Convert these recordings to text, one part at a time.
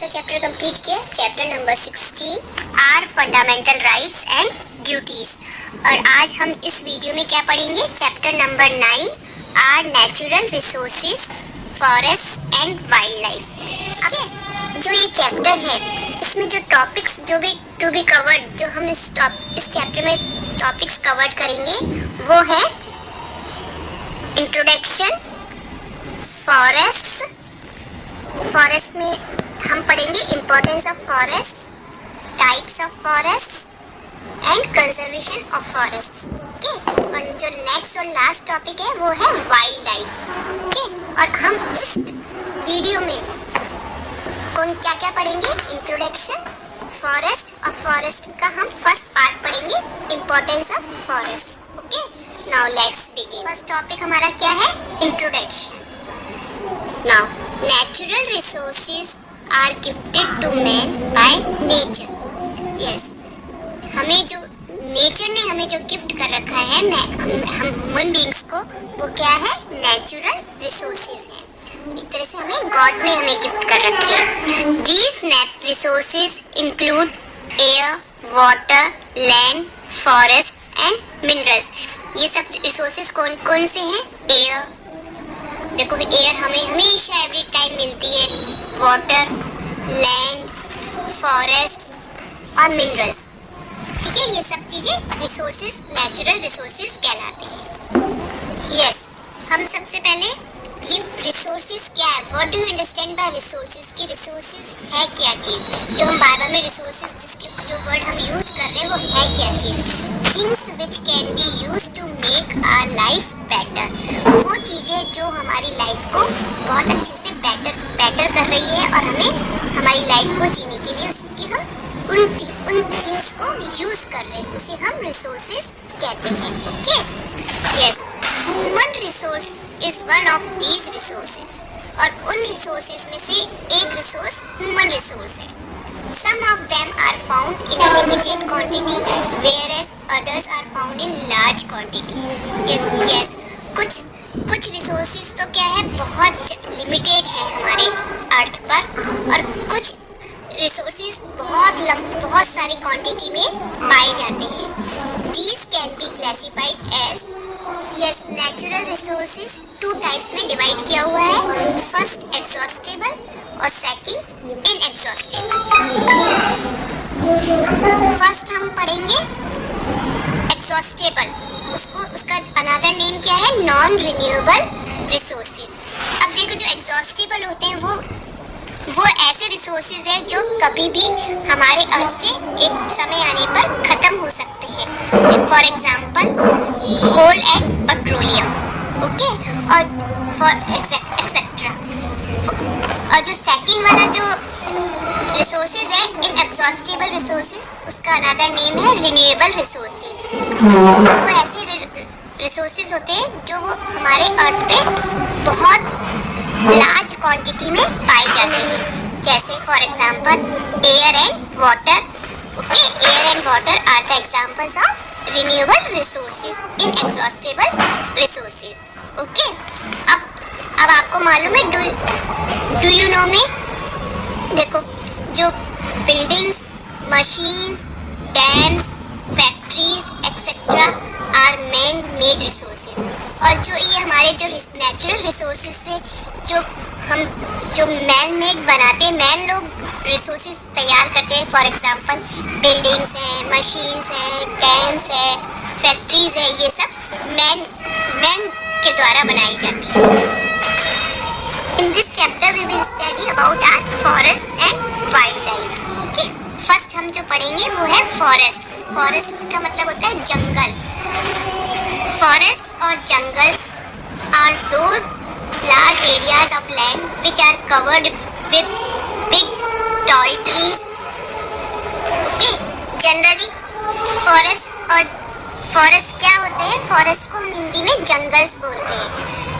सा chapter complete किया, chapter number 16 are fundamental rights and duties. और आज हम इस वीडियो में क्या पढ़ेंगे, chapter number 9 are natural resources forest and wild life. ठीक है, जो ये चैप्टर है इसमें जो टॉपिक्स जो भी टू बी कवर्ड, जो हम इस चैप्टर में टॉपिक्स कवर करेंगे वो है इंट्रोडक्शन, फॉरेस्ट में हम पढ़ेंगे importance of forest, types of forest and conservation of forest. Okay, और जो नेक्स्ट और लास्ट टॉपिक है वो है वाइल्ड लाइफ। ओके, और हम इस वीडियो में कौन क्या क्या पढ़ेंगे, इंट्रोडक्शन, फॉरेस्ट और फॉरेस्ट का हम फर्स्ट पार्ट पढ़ेंगे, importance of forest. Okay, now let's begin. First topic हमारा क्या है, introduction. Now, natural resources are gifted to man by nature. Yes, हमें जो नेचर ने हमें जो गिफ्ट कर रखा है हम ह्यूमन बींग्स को, वो क्या है, नेचुरल रिसोर्सेज है। एक तरह से हमें गॉड ने हमें गिफ्ट कर रखे हैं। These resources include air, water, land, forests and minerals. ये सब रिसोर्सेज कौन कौन से हैं? एयर, देखो एयर हमें हमेशा एवरी टाइम मिलती है, वाटर, लैंड, फॉरेस्ट और मिनरल्स। ठीक है, ये सब चीज़ें रिसोर्सेज, नेचुरल रिसोर्सेज कहलाते हैं। यस, हम सबसे पहले ये रिसोर्सेज क्या है, what do you understand by resources, की रिसोर्सेज है क्या चीज़, जो हम बार बार में रिसोर्सेज जिसके जो वर्ड हम यूज़ कर रहे हैं वो है क्या चीज़। Things which can be use to make our life better, वो चीज़ें जो हमारी लाइफ को बहुत अच्छे से बेटर कर रही है और हमें हमारी लाइफ को जीने के लिए उसकी हम उन थिंग्स को यूज़ कर रहे हैं, उसे हम रिसोर्सेज कहते हैं। Okay, yes, human resource is one of these resources, और उन रिसोर्सेज में से एक रिसोर्स ह्यूमन रिसोर्स है। Some of them are found in a limited quantity, whereas others are found in large quantity. Yes, कुछ resources तो क्या है, बहुत लिमिटेड है हमारे अर्थ पर, और कुछ रिसोर्सेज बहुत सारी क्वांटिटी में पाए जाते हैं। These can be classified as, yes, natural resources two types में डिवाइड किया हुआ है, फर्स्ट एग्जॉस्टेबल और सेकंड इनएग्जॉस्टेबल। फर्स्ट हम पढ़ेंगे एग्जॉस्टेबल, उसका अनदर नेम क्या है, नॉन रिन्यूएबल रिसोर्सेज। अब देखो, जो एग्जॉस्टेबल होते हैं वो ऐसे रिसोर्सेज हैं जो कभी भी हमारे अर्थ से एक समय आने पर ख़त्म हो सकते हैं, for example coal and petroleum. Okay, और फॉर एक्सेट्रा। और जो सेकंड वाला जो रिसोर्सेज है, इनएग्जॉस्टेबल रिसोर्सेज, उसका अनदर नेम है रिन्यूएबल रिसोर्सेज। वो ऐसे रिसोर्सेज होते हैं जो वो हमारे अर्थ पे बहुत लार्ज क्वांटिटी में पाई जाती है, जैसे for example air and water. Okay, air and water are the examples of renewable resources, inexhaustible resources. Okay, अब आपको मालूम है, डू यू नो में देखो, जो buildings, machines, dams, factories etcetera are man made resources. और जो ये हमारे जो नेचुरल रिसोर्सेज से जो मैन मेड बनाते हैं, मैन लोग रिसोर्सेज तैयार करते हैं, फॉर एग्जांपल बिल्डिंग्स हैं, मशीन्स हैं, डैम्स हैं, फैक्ट्रीज हैं, ये सब मैन के द्वारा बनाई जाती है। In this chapter we will study about our forest and wild life. Okay, first हम जो पढ़ेंगे वो है फॉरेस्ट। फॉरेस्ट का मतलब होता है जंगल। फॉरेस्ट और jungles are those large areas of land which are covered with big tall trees. Okay, generally forest क्या होते हैं, forest को हम हिंदी में जंगल्स बोलते हैं।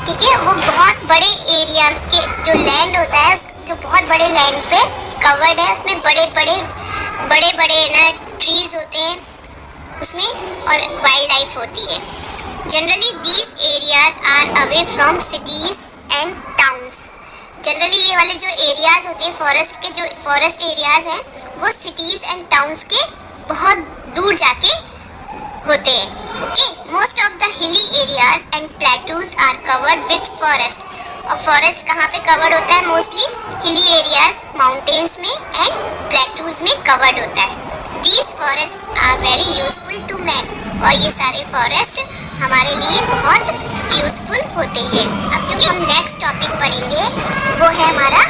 ठीक है, वो बहुत बड़े एरिया के जो लैंड होता है, जो बहुत बड़े लैंड पे कवर्ड है, उसमें बड़े ना ट्रीज होते हैं उसमें, और वाइल्ड लाइफ होती है। Generally these areas are away from cities and towns. Generally ये वाले जो एरियाज होते हैं फॉरेस्ट के, जो फॉरेस्ट एरियाज हैं वो सिटीज एंड टाउन्स के बहुत दूर जाके होते हैं। Okay, most of the hilly areas and plateaus are covered with forest. और फॉरेस्ट कहाँ पे कवर्ड होता है? मोस्टली हिली एरियाज, माउंटेन्स में एंड प्लेटूज में कवर्ड होता है। These forest are very useful to man. और ये सारे फॉरेस्ट हमारे लिए बहुत यूजफुल होते हैं। अब जो हम नेक्स्ट टॉपिक पढ़ेंगे वो है हमारा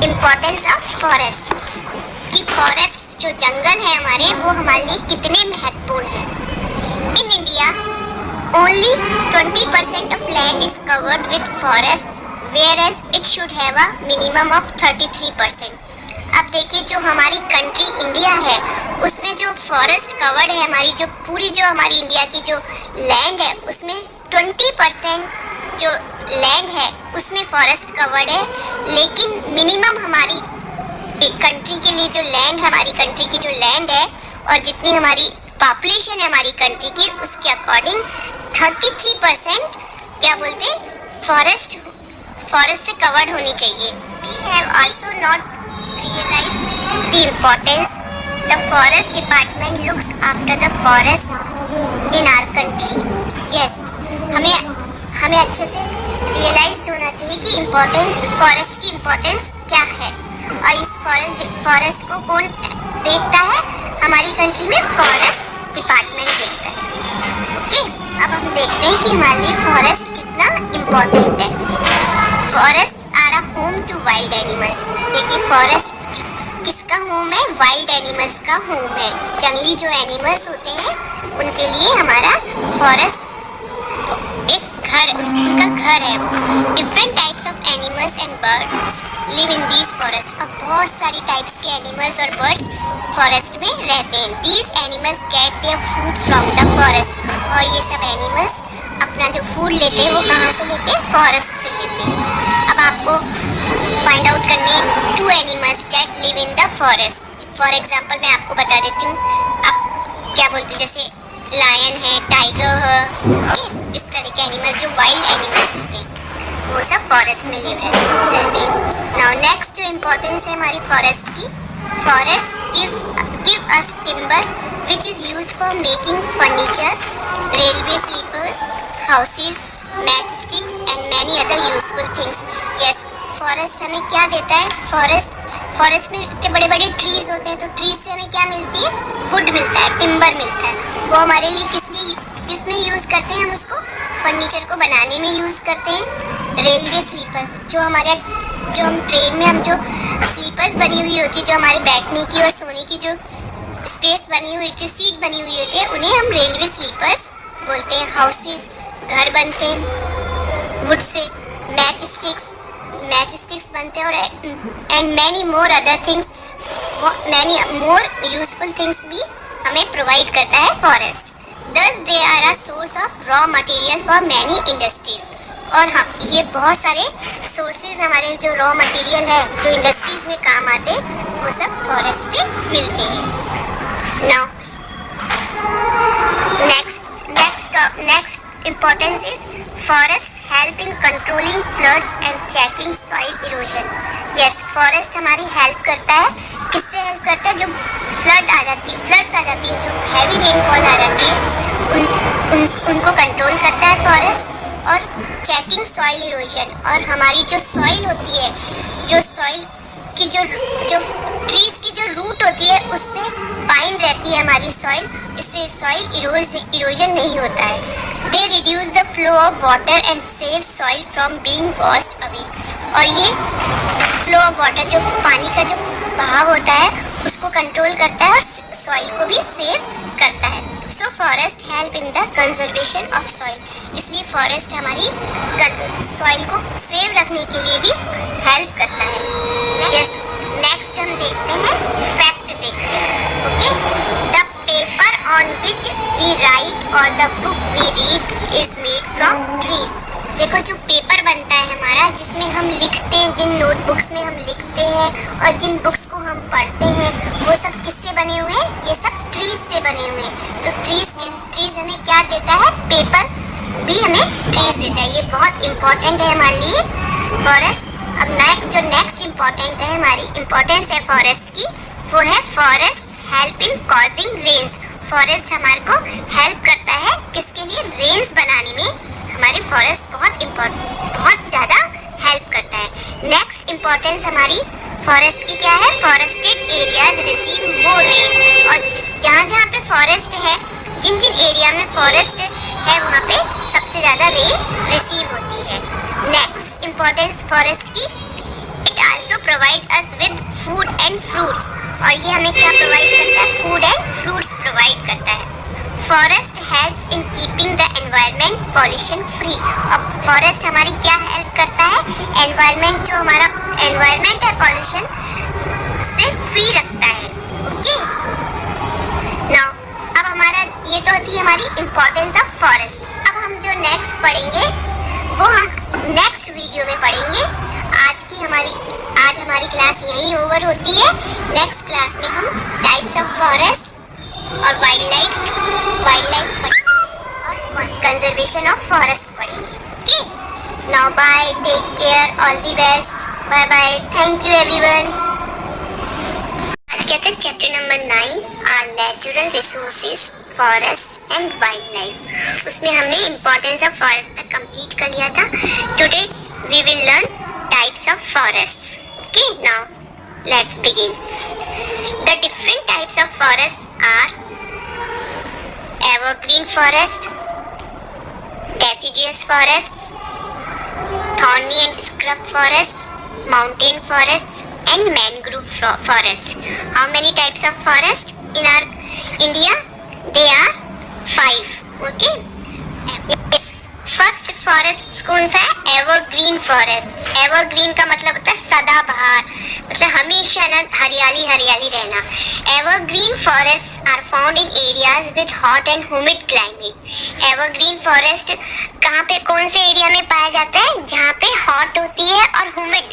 इम्पोर्टेंस ऑफ फॉरेस्ट, कि फॉरेस्ट जो जंगल है हमारे वो हमारे लिए कितने महत्वपूर्ण हैं। In India only 20% of land is covered with forest, whereas it should have a minimum of 33%. अब देखिए जो हमारी कंट्री इंडिया है उसमें जो फॉरेस्ट कवर्ड है, हमारी जो पूरी जो हमारी इंडिया की जो लैंड है उसमें 20% जो लैंड है उसमें फॉरेस्ट कवर्ड है, लेकिन मिनिमम हमारी कंट्री के लिए जो लैंड, हमारी कंट्री की जो लैंड है और जितनी हमारी पॉपुलेशन है हमारी कंट्री की उसके अकॉर्डिंग 33% क्या बोलते हैं फॉरेस्ट से कवर्ड होनी चाहिए। We have also not realized the importance the forest department looks after the forest in our country. Yes, हमें अच्छे से रियलाइज होना चाहिए कि इम्पोर्टेंस, फॉरेस्ट की इम्पोर्टेंस क्या है और इस फॉरेस्ट को कौन देखता है? हमारी कंट्री में फॉरेस्ट डिपार्टमेंट देखता है। ओके, अब हम देखते हैं कि हमारे लिए फॉरेस्ट कितना इम्पोर्टेंट है। Forest are a home to wild animals. देखिए फॉरेस्ट किसका होम है? वाइल्ड एनिमल्स का होम है। जंगली जो एनिमल्स होते हैं उनके लिए हमारा फॉरेस्ट एक घर, उनका घर है। Different types of animals and birds live in these forest. अब बहुत सारी टाइप्स के एनिमल्स और बर्ड्स फॉरेस्ट में रहते हैं। These animals gate their food from the forest. और ये सब एनिमल्स अपना जो फूड लेते हैं वो कहाँ से लेते हैं? फॉरेस्ट से लेते हैं। अब आपको फाइंड आउट करने 2 animals that live in the forest. For example मैं आपको बता देती हूँ, आप क्या बोलते हैं, जैसे लायन है, टाइगर है, इस तरह के एनिमल्स जो वाइल्ड एनिमल्स होते हैं वो सब फॉरेस्ट में लिव रहते हैं। नाउ नेक्स्ट जो इम्पोर्टेंस है हमारी फॉरेस्ट की, forest give us timber which is used for making furniture, railway sleepers, houses, match sticks and many other useful things. Yes, forest हमें क्या देता है? फॉरेस्ट में इतने बड़े बड़े ट्रीज होते हैं, तो ट्रीज से हमें क्या मिलती है? वुड मिलता है, टिम्बर मिलता है। वो हमारे लिए किसमें यूज़ करते हैं? हम उसको फर्नीचर को बनाने में यूज़ करते हैं। रेलवे स्लीपर्स, जो हम ट्रेन में हम जो स्लीपर्स बनी हुई होती है, जो हमारे बैठने की और सोने की जो स्पेस बनी हुई होती है, सीट बनी हुई होती है, उन्हें हम रेलवे स्लीपर्स बोलते हैं। हाउसेस, घर बनते हैं वुड से। मैच स्टिक्स बनते हैं, और and many more other things, many more useful things भी हमें प्रोवाइड करता है forest. Thus they are a source of raw material for many industries. और हाँ, ये बहुत सारे सोर्सेज हमारे जो रॉ मटेरियल है जो इंडस्ट्रीज में काम आते हैं वो सब फॉरेस्ट से मिलते हैं। Now next importance is forests help in controlling floods and checking soil erosion. Yes, forest हमारी हेल्प करता है। किससे हेल्प करता है? जो फ्लड्स आ जाती है, जो हैवी रेनफॉल आ जाती है, उनको कंट्रोल करता है फॉरेस्ट। और चेकिंग सॉइल इरोजन, और हमारी जो सॉइल होती है, जो सॉइल की जो ट्रीज की जो रूट होती है उससे बाइंड रहती है हमारी सॉइल, इससे सॉइल इरोजन नहीं होता है। They reduce the flow of water and save soil from being washed away. और ये फ्लो ऑफ वाटर, जो पानी का जो बहाव होता है उसको कंट्रोल करता है और सॉइल को भी सेव करता है। So forest help in the conservation of soil. इसलिए फॉरेस्ट हमारी सॉइल को सेव रखने के लिए भी हेल्प करता है। नेक्स्ट हम देखते हैं फैक्ट देखते हैं। Okay, the paper on which we write और the book we read is made from trees. देखो जो पेपर बनता है हमारा, जिसमें हम लिखते हैं, जिन नोटबुक्स में हम लिखते हैं और जिन बुक्स को हम पढ़ते हैं, वो सब किससे बने हुए हैं? ये सब ट्रीज से बने हुए हैं। तो ट्रीज हमें क्या देता है? पेपर भी हमें ट्रीज देता है। ये बहुत इंपॉर्टेंट है हमारे लिए फॉरेस्ट। अब जो नेक्स्ट इम्पोर्टेंट है, हमारी इम्पोर्टेंस है फॉरेस्ट की, वो है forest help in causing rains. Forest हमारे को हेल्प करता है किसके लिए? रेन्स बनाने में हमारे फॉरेस्ट बहुत ज़्यादा हेल्प करता है। नेक्स्ट इम्पोर्टेंस हमारी फॉरेस्ट की क्या है? फॉरेस्टेड एरियाज रिसीव मोर रेन। और जहाँ जहाँ पे फॉरेस्ट है, जिन जिन एरिया में फॉरेस्ट है वहाँ पे सबसे ज़्यादा रेन रिसीव होती है। नेक्स्ट इम्पोर्टेंस फॉरेस्ट की, it also provide us with food and fruits. और ये हमें क्या प्रोवाइड करता है? फूड एंड फ्रूट्स प्रोवाइड करता है। Forest helps in keeping the environment pollution free. अब फॉरेस्ट हमारी क्या हेल्प करता है? एनवायरनमेंट, जो हमारा एनवायरनमेंट है पॉल्यूशन से फ्री रखता है। ओके, नाउ अब हमारा ये तो थी हमारी इम्पोर्टेंस ऑफ फॉरेस्ट। अब हम जो नेक्स्ट पढ़ेंगे वो हम नेक्स्ट वीडियो में पढ़ेंगे। आज हमारी क्लास यहीं ओवर होती है। नेक्स्ट क्लास में हम टाइप्स ऑफ फॉरेस्ट और वाइल्ड लाइफ पढ़ेंगे और कंजर्वेशन ऑफ फॉरेस्ट पढ़ेंगे। Okay, now bye, take care, all the best, bye bye, thank you everyone. कहते हैं chapter number 9 are natural resources forest and wild life. उसमें हमने इम्पोर्टेंस ऑफ फॉरेस्ट तक complete कर लिया था। Today we will learn types of forest. Okay, now let's begin. The different types of forest are evergreen forest, deciduous forests, thorny and scrub forests, mountain forests and mangrove forests. How many types of forest in our India? They are 5. Okay. First forest कौन सा है? Evergreen forest. Evergreen का मतलब होता है सदाबहार, मतलब हमेशा ना हरियाली हरियाली रहना। Evergreen forest are found in areas with hot and humid climate. Evergreen forest कहाँ पे, कौन से एरिया में पाया जाता है? जहाँ पे हॉट होती है और ह्यूमिड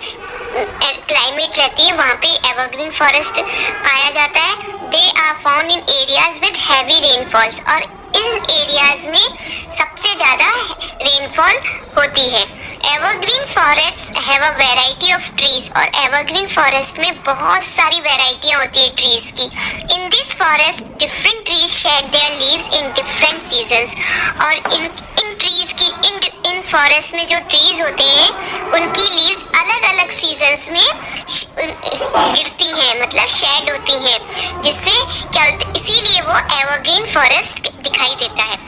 क्लाइमेट रहती है, वहाँ पे एवरग्रीन फॉरेस्ट पाया जाता है। They are found in areas with heavy rainfalls. और इन एरियाज में सबसे ज़्यादा रेनफॉल होती है। Evergreen forest have a variety of trees. और एवरग्रीन फॉरेस्ट में बहुत सारी वैरायटियाँ होती है ट्रीज की। In this forest different trees shed their leaves in different seasons. और इन ट्रीज की इन फॉरेस्ट में जो ट्रीज होते हैं उनकी लीव्स अलग अलग सीजन्स में गिरती हैं, मतलब शेड होती हैं, जिससे क्या इसीलिए वो एवरग्रीन फॉरेस्ट दिखाई देता है।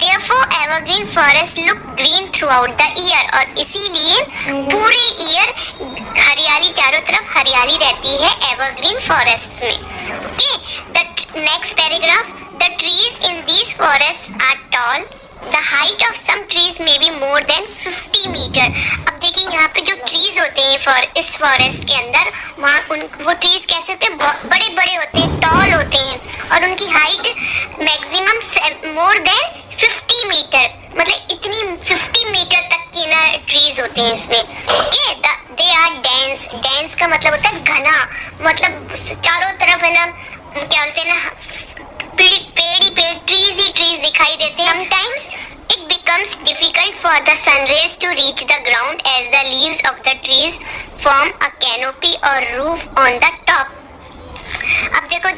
Therefore, evergreen forest look green throughout the year। और इसीलिए पूरे ईयर हरियाली, चारों तरफ हरियाली रहती है एवरग्रीन फॉरेस्ट में। Okay, the next paragraph, the trees in these forest are tall. The height of some trees may be more than 50 metre. अब देखिए यहाँ पे जो ट्रीज होते हैं इस फॉरेस्ट के अंदर, वहाँ वो ट्रीज कैसे होते हैं? बड़े बड़े होते हैं, टॉल होते हैं, और उनकी height maximum more than 50 metre, मतलब इतनी 50 मीटर तक की ना ट्रीज होते हैं इसमें। Okay, they are dense. Dense का मतलब होता है घना, मतलब चारों तरफ है ना, क्या बोलते हैं ना, पेड़ ट्रीज दिखाई देते हैं। Sometimes it becomes difficult for the sun rays to reach the ground as the leaves of the trees form a canopy or roof on the top। अब देखो,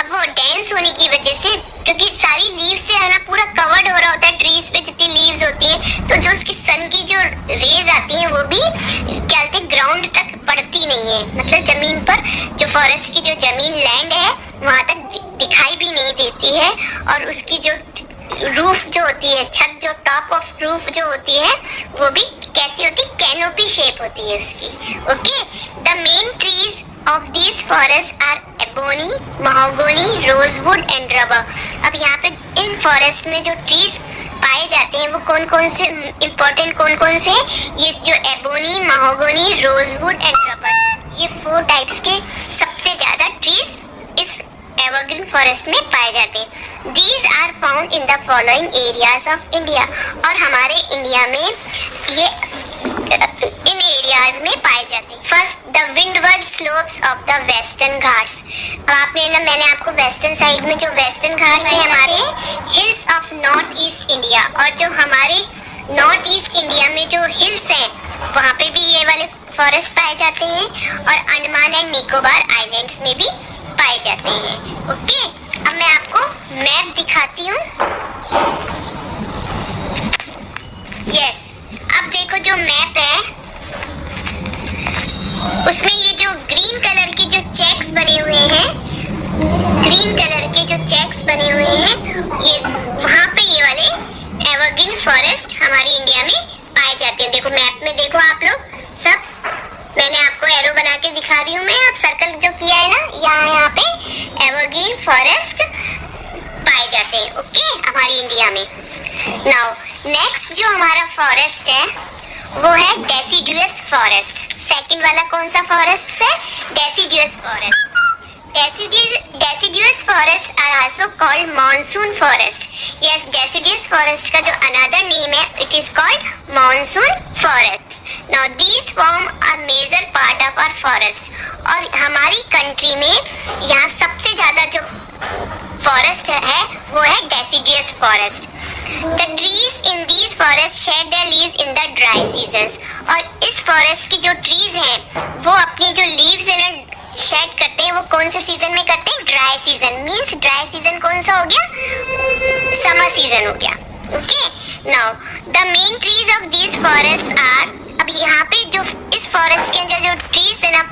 अब वो डेंस होने की वजह से, क्योंकि सारी लीव्स से है ना पूरा कवर्ड हो रहा होता है, ट्रीज पे जितनी लीव्स होती हैं, तो जो उसकी सन की जो रेज आती हैं वो भी क्या कहते हैं ग्राउंड तक पड़ती नहीं है, मतलब जमीन पर, जो फॉरेस्ट की जो जमीन लैंड है वहाँ तक दिखाई भी नहीं देती है। और उसकी जो रूफ जो होती है, छत जो टॉप ऑफ रूफ जो होती है, वो भी कैसी होती है? कैनोपी शेप होती है उसकी। Okay, the main trees of this forest are ebony, mahogany, rosewood and rubber. अब यहाँ पे इन फॉरेस्ट में जो ट्रीज पाए जाते हैं वो कौन कौन से इम्पोर्टेंट कौन कौन से? ये जो ebony, mahogany, rosewood and rubber, ये 4 टाइप्स के सबसे ज़्यादा ट्रीज इस एवरग्रीन फॉरेस्ट में पाए जाते हैं। These are found in the following areas of India। और हमारे इंडिया में ये इन एरियाज में पाए जाते हैं। First, the windward slopes of the western Ghats. अब आपने ना, मैंने आपको वेस्टर्न साइड में जो वेस्टर्न घाट्स है हमारे, hills of north east India, और जो हमारे नॉर्थ ईस्ट इंडिया में जो हिल्स हैं वहाँ पे भी ये वाले फॉरेस्ट पाए जाते हैं और अंडमान एंड निकोबार आइलैंड्स में भी पाए जाते हैं। ओके, अब मैं आपको मैप दिखाती हूँ। यस, अब देखो जो मैप है उसमें ये जो ग्रीन कलर के जो चेक्स बने हुए हैं, ग्रीन कलर के जो चेक्स बने हुए हैं, ये वहाँ पे ये वाले एवरग्रीन फॉरेस्ट हमारी इंडिया में पाए जाते हैं। देखो मैप में देखो आप लोग सब, मैंने आपको एरो बना के दिखा रही हूँ मैं, आप सर्कल जो किया है ना, यहाँ पे एवरग्रीन फॉरेस्ट पाए जाते हैं। ओके, हमारी इंडिया में। नाउ नेक्स्ट जो हमारा फॉरेस्ट है वो है डेसिडुअस फॉरेस्ट। सेकंड वाला कौन सा फॉरेस्ट है? Deciduous forest. Deciduous forests are also called monsoon forest. Yes, deciduous forest का जो another name है, it is called monsoon forest. Now these form a major part of our forest. और हमारी country में यहाँ सबसे ज़्यादा जो फॉरेस्ट है वो है deciduous forest. The trees in these forests shed their leaves in the dry seasons. और इस फॉरेस्ट की जो ट्रीज हैं वो अपनी जो लीव्स है ना शेड करते हैं, वो कौन से सीजन में करते हैं? Dry season. Means dry season कौन सा हो गया? समर सीजन हो गया। Okay, now the main trees of these forest are, अब यहाँ पे जो इस फॉरेस्ट के अंदर जो ट्रीज है ना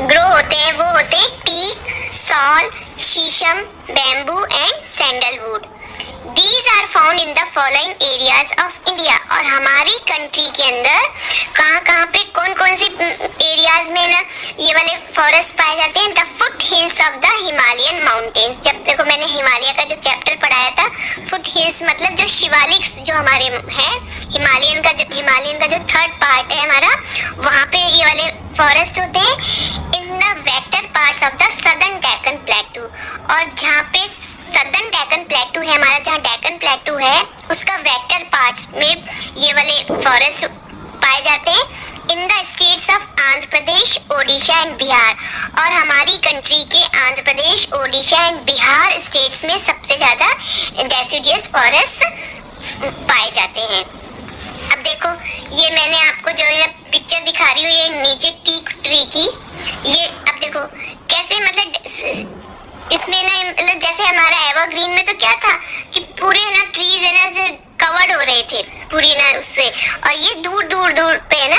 ग्रो होते हैं वो होते हैं टीक, सॉल, शीशम, bamboo and sandalwood. These are found in the following areas of India. और हमारी कंट्री के अंदर कहाँ पे कौन सी एरियाज में ना ये वाले फॉरेस्ट पाए जाते हैं? The foot hills of the Himalayan mountains. जब देखो मैंने हिमालय का जो चैप्टर पढ़ाया था, फुट हिल्स मतलब जो शिवालिक्स जो हमारे हैं, हिमालयन का जो थर्ड पार्ट है हमारा, वहाँ पे ये वाले फॉरेस्ट होते हैं in the waiter parts of the southern Deccan प्लेटू। और जहाँ पे सदर्न डेक्कन प्लेटू है हमारा, जहाँ डेक्कन प्लेटू है उसका वेटर पार्ट्स में ये वाले फॉरेस्ट पाए जाते हैं in the states of Andhra Pradesh, Odisha and Bihar. और हमारी कंट्री के आंध्र प्रदेश, ओडिशा एंड बिहार स्टेट्स में सबसे ज़्यादा डेसिडियस फॉरेस्ट पाए जाते हैं। अब देखो ये मैंने आपको जो है पिक्चर दिखा रही हूँ, ये नीचे टीक ट्री की, ये अब देखो कैसे मतलब इसमें ना मतलब जैसे हमारा एवरग्रीन में तो क्या था कि पूरे ना ट्रीज है ना कवर्ड हो रहे थे पूरी ना उससे, और ये दूर पे ना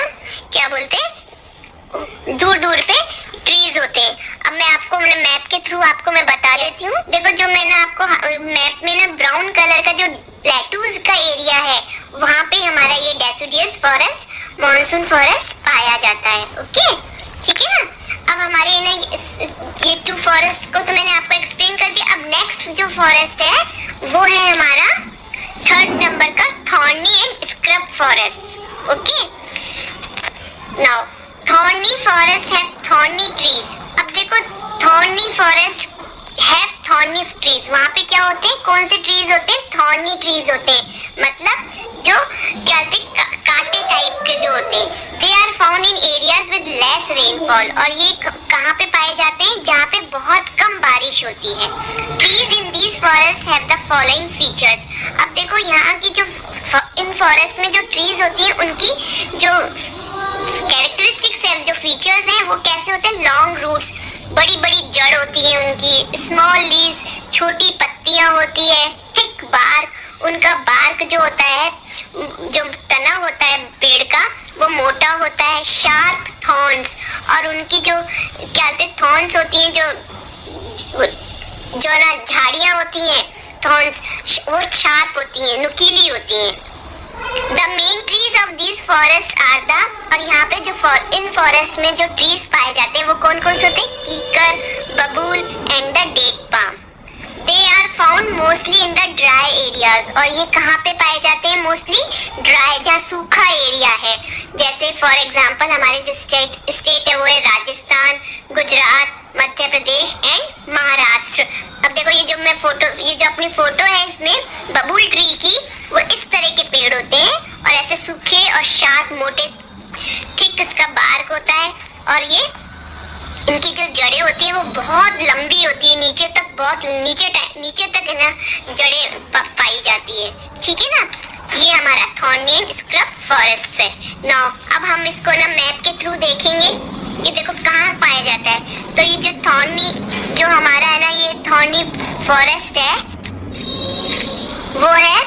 क्या बोलते हैं, दूर पे ट्रीज होते हैं। अब मैं आपको मैप के थ्रू आपको मैं बता देती हूँ। देखो जो मैंने आपको मैप में ना ब्राउन कलर का जो प्लेटूज का एरिया है वहाँ पे हमारा ये डेसिडियस फॉरेस्ट, मॉनसून फॉरेस्ट पाया जाता है। ओके, ठीक है ना। अब हमारे ना ये टू फॉरेस्ट को तो मैंने आपको एक्सप्लेन कर दिया। अब नेक्स्ट जो फॉरेस्ट है वो है हमारा थर्ड नंबर का thorny and scrub forest. Okay, now thorny forest have thorny trees. अब देखो thorny forest have thorny trees, वहाँ पे क्या होते हैं, कौन से ट्रीज होते हैं? थॉर्नी ट्रीज होते हैं, मतलब जो क्या होते हैं कांटे टाइप के जो होते हैं। They are found in areas with less rainfall. और ये कहाँ पे पाए जाते हैं? जहाँ पे बहुत कम बारिश होती है। Trees in these forest have the following features. अब देखो यहाँ की जो इन फॉरेस्ट में जो ट्रीज होती है उनकी जो कैरेक्टरिस्टिक्स है, जो फीचर्स हैं वो कैसे होते हैं? लॉन्ग रूट्स, बड़ी बड़ी जड़ होती है उनकी, स्मॉल लीव्स, छोटी पत्तियां होती है, थिक बार्क, उनका बार्क जो होता है, जो तना होता है पेड़ का वो मोटा होता है, शार्प थॉर्न्स, और उनकी जो क्या कहते हैं थॉर्न्स होती हैं, जो ना झाड़ियां होती हैं थॉर्न्स, वो शार्प होती हैं, नुकीली होती हैं। The main trees of these forests are the, और यहाँ पे जो इन फॉरेस्ट में जो ट्रीज पाए जाते हैं वो कौन कौन से होते हैं? कीकर, बबूल and the deck palm. They are found mostly in the dry areas। और ये कहाँ पे पाए जाते हैं? मोस्टली ड्राई, जहाँ सूखा एरिया है। जैसे फॉर एग्जाम्पल हमारे जो स्टेट है वो है राजस्थान, गुजरात, मध्य प्रदेश एंड महाराष्ट्र। अब देखो ये जो अपनी फोटो है इसमें बबूल ट्री की, वो इस तरह के पेड़ होते हैं और ऐसे सूखे और शार्प मोटे थिक इसका बार्क होता है, और ये इनकी जो जड़ें होती हैं वो बहुत लंबी होती है, नीचे तक बहुत नीचे तक है ना जड़ें पाई जाती है। ठीक है ना। ये हमारा थॉर्नी एंड स्क्रब फॉरेस्ट है। नाउ अब हम इसको ना मैप के थ्रू देखेंगे, ये देखो कहाँ पाया जाता है। तो ये जो थॉर्नी जो हमारा है ना, ये थॉर्नी फॉरेस्ट है, वो है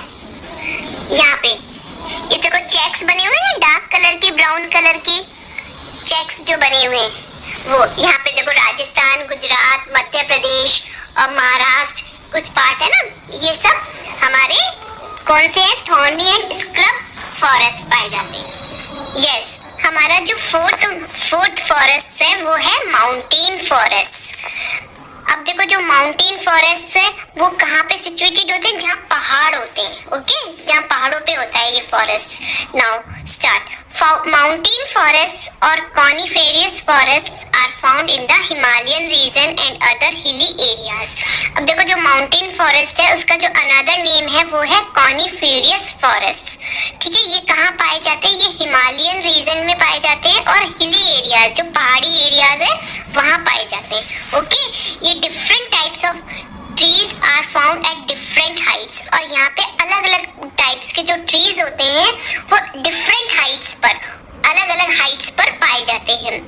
यहाँ पे। ये देखो चेक्स बने हुए हैं, डार्क कलर की, ब्राउन कलर की चेक्स जो बने हुए हैं, वो यहाँ पे देखो राजस्थान, गुजरात, मध्य प्रदेश और महाराष्ट्र कुछ पार्ट है ना, ये सब हमारे कौन से हैं, थॉर्नी एंड स्क्रब फॉरेस्ट पाए जाते हैं। यस, हमारा जो फोर्थ फॉरेस्ट है वो है माउंटेन फॉरेस्ट। अब देखो जो माउंटेन फॉरेस्ट है वो कहाँ पे सिचुएटेड होते हैं, जहाँ पहाड़ होते हैं, ओके, जहाँ पहाड़ों पे होता है ये forest. Now start. Mountain forest और coniferous forest are found in the Himalayan region and other hilly areas. अब देखो जो माउंटेन फॉरेस्ट है उसका जो अनदर नेम है वो है कॉनिफेरियस फॉरेस्ट। ठीक है, ये कहाँ पाए जाते हैं, ये हिमालयन रीजन में पाए जाते हैं और हिली एरियाज जो पहाड़ी एरियाज है वहाँ पाए जाते हैं। ओके, ये different types of trees are found at different heights, और यहाँ पे अलग अलग टाइप्स के जो ट्रीज होते हैं वो डिफरेंट हाइट्स पर, अलग अलग हाइट्स पर पाए जाते हैं।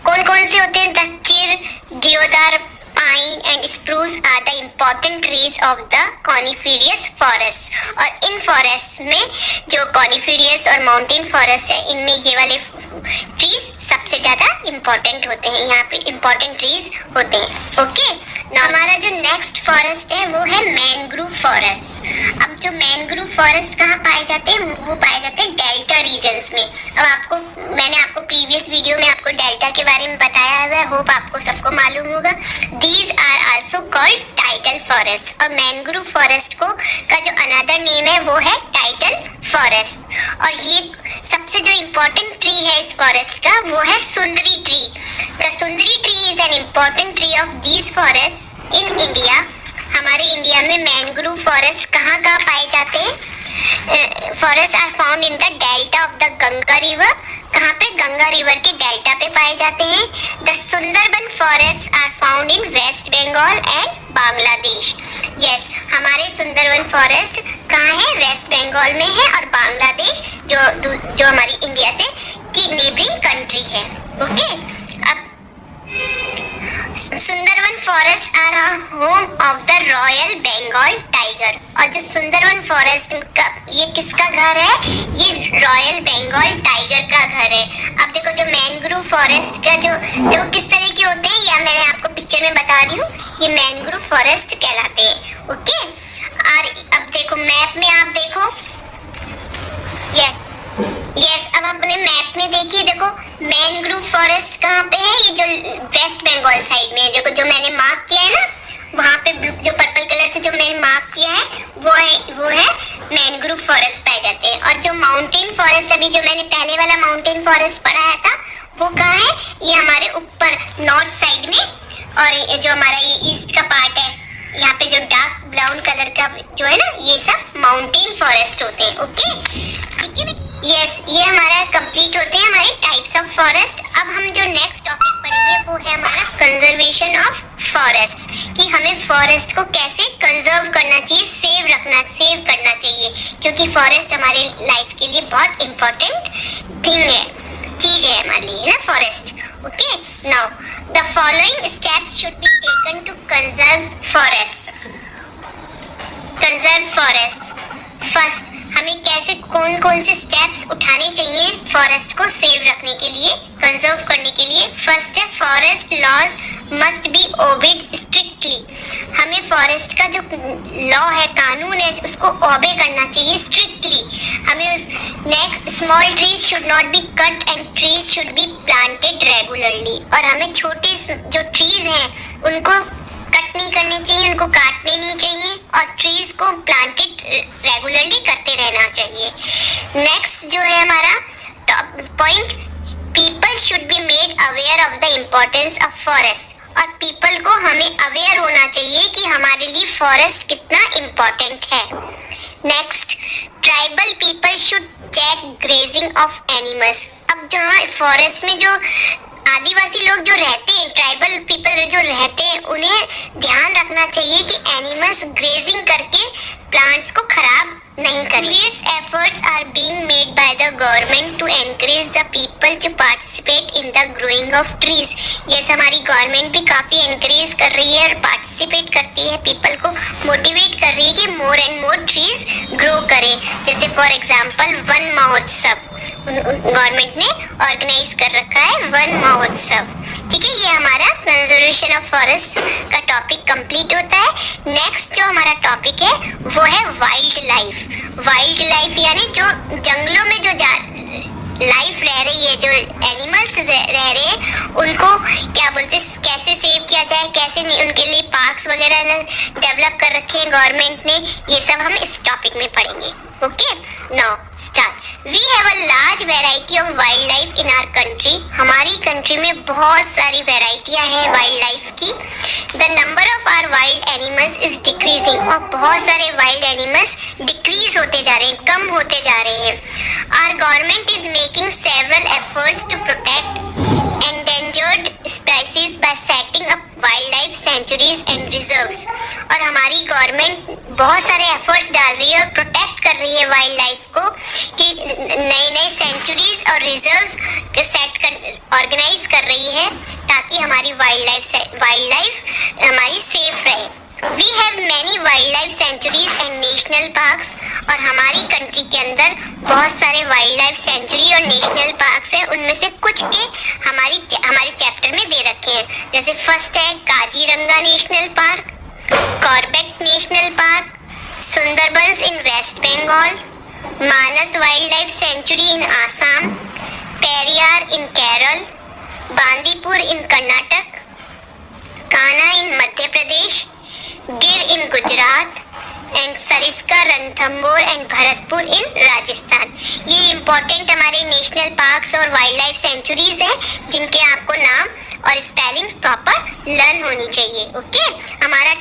कौन कौन से होते हैं, the chir, deodar, pine and spruce are the important trees of the coniferous forest. और इन फॉरेस्ट में जो कॉनिफेरियस और माउंटेन फॉरेस्ट है, इनमें ये वाले ट्रीज सबसे ज्यादा इम्पोर्टेंट होते हैं, यहाँ पे इम्पोर्टेंट ट्रीज होते हैं। ओके, हमारा जो नेक्स्ट फॉरेस्ट है वो है मैंग्रोव फॉरेस्ट। अब जो मैंग्रोव फॉरेस्ट कहाँ पाए जाते हैं, वो पाए जाते हैं डेल्टा रीजन्स में। अब मैंने आपको प्रीवियस वीडियो में आपको डेल्टा के बारे में बताया है, होप आपको सबको मालूम होगा। These are also called tidal forest. और मैंग्रोव फॉरेस्ट को का जो अनदर नेम है वो है टाइडल फॉरेस्ट। और ये सबसे जो इम्पोर्टेंट ट्री है इस फॉरेस्ट का वो है sundari tree. The sundari tree is an important tree of these forest in India. हमारे इंडिया में मैंग्रोव फॉरेस्ट कहाँ पाए जाते हैं, forest are found in the delta of the Ganga river. कहाँ पे, गंगा रिवर के डेल्टा पे पाए जाते हैं। The Sundarban forest are found in waste Bengal and Bangladesh. Yes, हमारे सुंदरबन फॉरेस्ट कहाँ है, वेस्ट बंगाल में है, और बांग्लादेश जो हमारी इंडिया से की नेबरिंग कंट्री है। ओके, अब Sundarban forest are home of the royal Bengal tiger. और जो सुंदरबन फॉरेस्ट का ये किसका घर है, ये रॉयल बंगाल टाइगर का घर है। अब देखो जो मैंग्रोव फॉरेस्ट का जो देखो किस तरह के होते हैं, या मैंने आपको पिक्चर में बता रही हूँ, ये मैंग्रोव फॉरेस्ट कहलाते हैं। ओके, और अब देखो मैप में आप देखो, यस, अब अपने मैप में देखिए, देखो मैंग्रोव फॉरेस्ट कहाँ पे है, ये जो वेस्ट बंगाल साइड में है। देखो जो मैंने मार्क किया है ना, वहाँ पे जो पर्पल कलर से जो मैंने मार्क किया है वो है मैंग्रोव फॉरेस्ट पाए जाते हैं। और जो माउंटेन फॉरेस्ट अभी जो मैंने पहले वाला माउंटेन फॉरेस्ट पढ़ाया था वो कहाँ है, ये हमारे ऊपर नॉर्थ साइड में, और जो हमारा ये ईस्ट का पार्ट है, यहाँ पे जो डार्क ब्राउन कलर का जो है ना, ये सब माउंटेन फॉरेस्ट होते हैं। ओके, ठीक है, यस, ये हमारा कंप्लीट होते हैं हमारे टाइप्स ऑफ फॉरेस्ट। अब हम जो नेक्स्ट टॉपिक पढ़ेंगे वो है हमारा कंजर्वेशन ऑफ फॉरेस्ट, कि हमें फॉरेस्ट को कैसे कंजर्व करना चाहिए, सेव करना चाहिए, क्योंकि फॉरेस्ट हमारे लाइफ के लिए बहुत इम्पोर्टेंट चीज है हमारे लिए ना, forest. Okay, now the following steps should be taken to conserve forest. First, हमें कैसे कौन से स्टेप्स उठाने चाहिए फॉरेस्ट को सेव रखने के लिए, कंजर्व करने के लिए। फर्स्ट है, forest laws must be obeyed strictly. हमें फॉरेस्ट का जो लॉ है, कानून है, उसको ओबे करना चाहिए स्ट्रिक्टली। हमें next, small trees should not be cut and trees should be planted regularly. और हमें छोटे जो ट्रीज हैं उनको कट नहीं करनी चाहिए, उनको काटने नहीं चाहिए, और ट्रीज को प्लांटेड रेगुलरली करते रहना चाहिए। नेक्स्ट जो है हमारा top point, people should be made aware of the importance of forest. और पीपल को हमें अवेयर होना चाहिए कि हमारे लिए फॉरेस्ट कितना इम्पोर्टेंट है। Next, tribal people should check grazing of animals. अब जहाँ फॉरेस्ट में जो आदिवासी लोग जो रहते हैं, ट्राइबल पीपल जो रहते हैं, उन्हें ध्यान रखना चाहिए कि एनिमल्स ग्रेजिंग करके प्लांट्स को खराब नहीं करें। Various efforts are being made by the government to encourage the people to participate in the growing of trees. Yes, हमारी गवर्नमेंट भी काफ़ी encourage कर रही है और participate करती है, people को motivate कर रही है कि more and more trees grow करें। जैसे for example वन महोत्सव गवर्नमेंट ने ऑर्गेनाइज कर रखा है, वन महोत्सव। ठीक है, ये हमारा कंजर्वेशन ऑफ फॉरेस्ट का टॉपिक कंप्लीट होता है। नेक्स्ट जो हमारा टॉपिक है वो है वाइल्ड लाइफ। वाइल्ड लाइफ यानी जो जंगलों में जो लाइफ रह रही है, जो एनिमल्स रह रहे हैं, उनको क्या बोलते हैं, कैसे सेव किया जाए, कैसे नहीं, उनके लिए पार्क्स वगैरह डेवलप कर रखे हैं गवर्नमेंट ने। ये सब हम इस टॉपिक में पढ़ेंगे। Okay, now start. We have a large variety of wild life in our country. हमारी कंट्री में बहुत सारी वैरायटियां हैं वाइल्ड लाइफ की। The number of our wild animals is decreasing, और बहुत सारे वाइल्ड एनिमल्स डिक्रीज होते जा रहे हैं, कम होते जा रहे हैं। Our government is making several efforts to protect endangered species by setting up wildlife sanctuaries and reserves। और हमारी गवर्नमेंट बहुत सारे एफर्ट्स डाल रही है और प्रोटेक्ट कर रही है वाइल्ड लाइफ को, कि नए नए सेंचुरीज और रिजर्व्स ऑर्गेनाइज कर रही है ताकि हमारी वाइल्ड लाइफ हमारी सेफ रहे। We have many wildlife sanctuaries and national parks, और हमारी कंट्री के अंदर बहुत सारे वाइल्ड लाइफ सेंचुरी और नेशनल पार्क्स हैं। उनमें से कुछ के हमारे चैप्टर में दे रखे हैं। जैसे फर्स्ट है Kaziranga national park, Corbett national park, Sundarbans in waste Bengal, Manas wild life sanctuary in Assam, Periyar in Kerala, Bandipur in Karnataka, Kanha in Madhya Pradesh, Gir in Gujarat and Sariska, Ranthambore and Bharatpur in Rajasthan. ये इम्पोर्टेंट हमारे नेशनल पार्क्स और वाइल्ड लाइफ सेंचुरीज हैं, जिनके आपको नाम और स्पेलिंग्स प्रॉपर लर्न होनी चाहिए। ओके, हमारा